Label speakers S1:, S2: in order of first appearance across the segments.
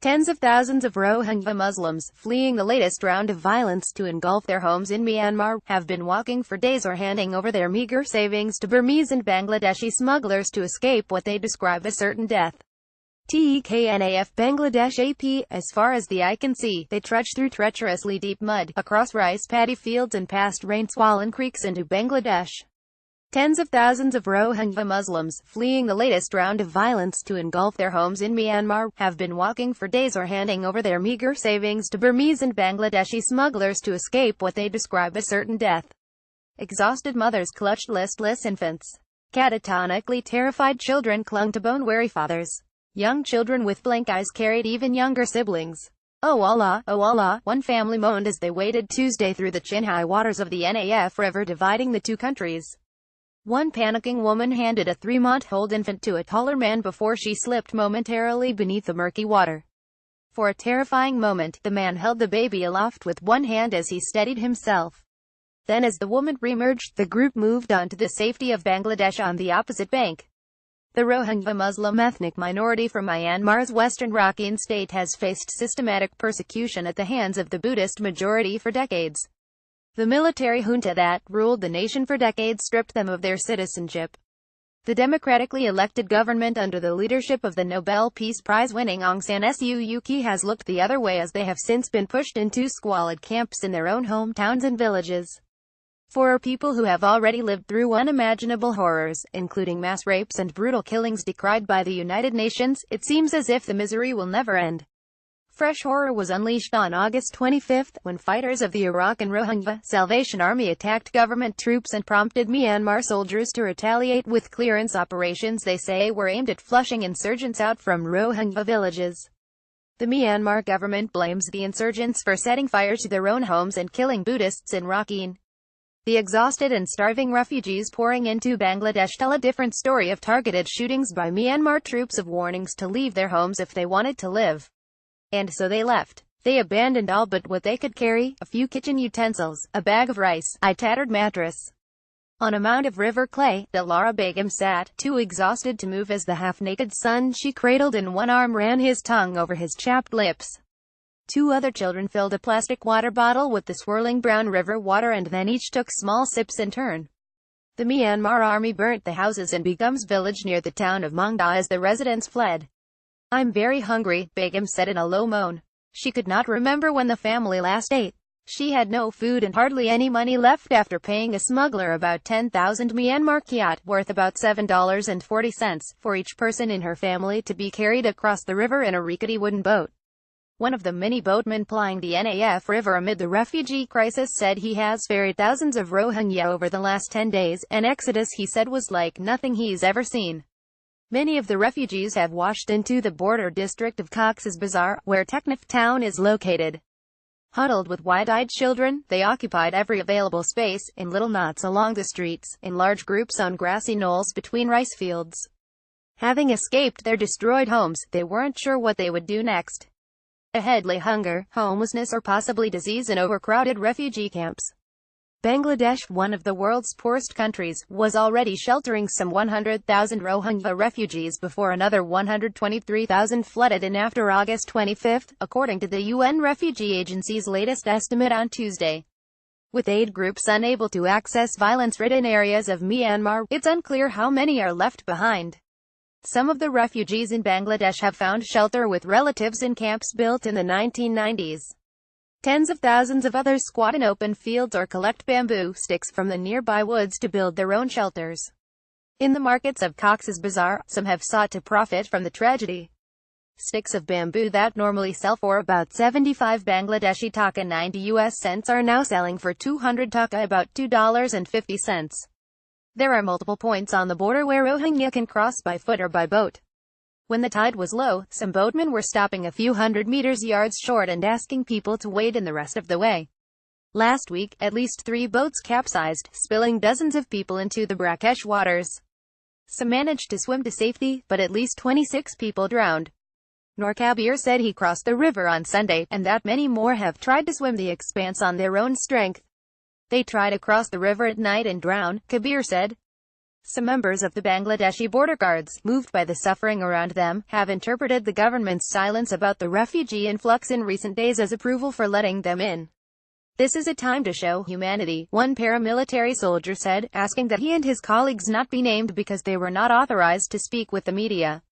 S1: Tens of thousands of Rohingya Muslims, fleeing the latest round of violence to engulf their homes in Myanmar, have been walking for days or handing over their meager savings to Burmese and Bangladeshi smugglers to escape what they describe as certain death. TEKNAF Bangladesh AP, as far as the eye can see, they trudge through treacherously deep mud, across rice paddy fields and past rain-swollen creeks into Bangladesh. Tens of thousands of Rohingya Muslims, fleeing the latest round of violence to engulf their homes in Myanmar, have been walking for days or handing over their meager savings to Burmese and Bangladeshi smugglers to escape what they describe as certain death. Exhausted mothers clutched listless infants. Catatonically terrified children clung to bone-weary fathers. Young children with blank eyes carried even younger siblings. Oh Allah, one family moaned as they waded Tuesday through the chin-high waters of the Naf River dividing the two countries. One panicking woman handed a 3-month-old infant to a taller man before she slipped momentarily beneath the murky water. For a terrifying moment, the man held the baby aloft with one hand as he steadied himself. Then as the woman reemerged, the group moved on to the safety of Bangladesh on the opposite bank. The Rohingya Muslim ethnic minority from Myanmar's western Rakhine state has faced systematic persecution at the hands of the Buddhist majority for decades. The military junta that ruled the nation for decades stripped them of their citizenship. The democratically elected government under the leadership of the Nobel Peace Prize-winning Aung San Suu Kyi has looked the other way as they have since been pushed into squalid camps in their own hometowns and villages. For people who have already lived through unimaginable horrors, including mass rapes and brutal killings decried by the United Nations, it seems as if the misery will never end. Fresh horror was unleashed on August 25, when fighters of the Arakan Rohingya Salvation Army attacked government troops and prompted Myanmar soldiers to retaliate with clearance operations they say were aimed at flushing insurgents out from Rohingya villages. The Myanmar government blames the insurgents for setting fire to their own homes and killing Buddhists in Rakhine. The exhausted and starving refugees pouring into Bangladesh tell a different story of targeted shootings by Myanmar troops, of warnings to leave their homes if they wanted to live. And so they left. They abandoned all but what they could carry: a few kitchen utensils, a bag of rice, a tattered mattress. On a mound of river clay, Dilara Begum sat, too exhausted to move as the half-naked son she cradled in one arm ran his tongue over his chapped lips. Two other children filled a plastic water bottle with the swirling brown river water and then each took small sips in turn. The Myanmar army burnt the houses in Begum's village near the town of Mongda as the residents fled. "I'm very hungry," Begum said in a low moan. She could not remember when the family last ate. She had no food and hardly any money left after paying a smuggler about 10,000 Myanmar kyat, worth about $7.40, for each person in her family to be carried across the river in a rickety wooden boat. One of the many boatmen plying the Naf River amid the refugee crisis said he has ferried thousands of Rohingya over the last 10 days, an exodus he said was like nothing he's ever seen. Many of the refugees have washed into the border district of Cox's Bazar, where Teknaf town is located. Huddled with wide-eyed children, they occupied every available space, in little knots along the streets, in large groups on grassy knolls between rice fields. Having escaped their destroyed homes, they weren't sure what they would do next. Ahead lay hunger, homelessness, or possibly disease in overcrowded refugee camps. Bangladesh, one of the world's poorest countries, was already sheltering some 100,000 Rohingya refugees before another 123,000 flooded in after August 25, according to the UN Refugee Agency's latest estimate on Tuesday. With aid groups unable to access violence-ridden areas of Myanmar, it's unclear how many are left behind. Some of the refugees in Bangladesh have found shelter with relatives in camps built in the 1990s. Tens of thousands of others squat in open fields or collect bamboo sticks from the nearby woods to build their own shelters. In the markets of Cox's Bazar, some have sought to profit from the tragedy. Sticks of bamboo that normally sell for about 75 Bangladeshi taka 90 US cents are now selling for 200 taka, about $2.50. There are multiple points on the border where Rohingya can cross by foot or by boat. When the tide was low, some boatmen were stopping a few hundred yards short and asking people to wade in the rest of the way. Last week, at least 3 boats capsized, spilling dozens of people into the brackish waters. Some managed to swim to safety, but at least 26 people drowned. Noor Kabir said he crossed the river on Sunday, and that many more have tried to swim the expanse on their own strength. They try to cross the river at night and drown, Kabir said. Some members of the Bangladeshi border guards, moved by the suffering around them, have interpreted the government's silence about the refugee influx in recent days as approval for letting them in. "This is a time to show humanity," one paramilitary soldier said, asking that he and his colleagues not be named because they were not authorized to speak with the media.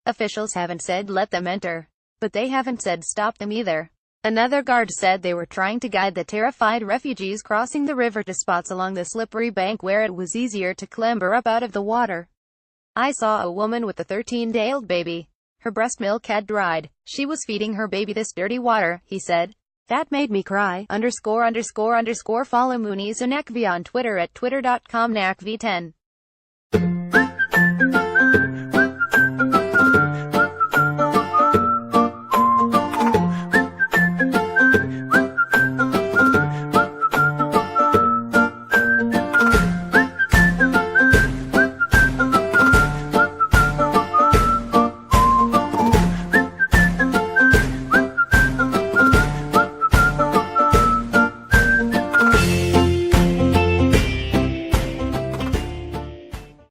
S1: "Officials haven't said let them enter. But they haven't said stop them either." Another guard said they were trying to guide the terrified refugees crossing the river to spots along the slippery bank where it was easier to clamber up out of the water. "I saw a woman with a 13-day-old baby. Her breast milk had dried. She was feeding her baby this dirty water," he said. "That made me cry." Follow Muniz and Nakvi on Twitter at twitter.com/nakv10.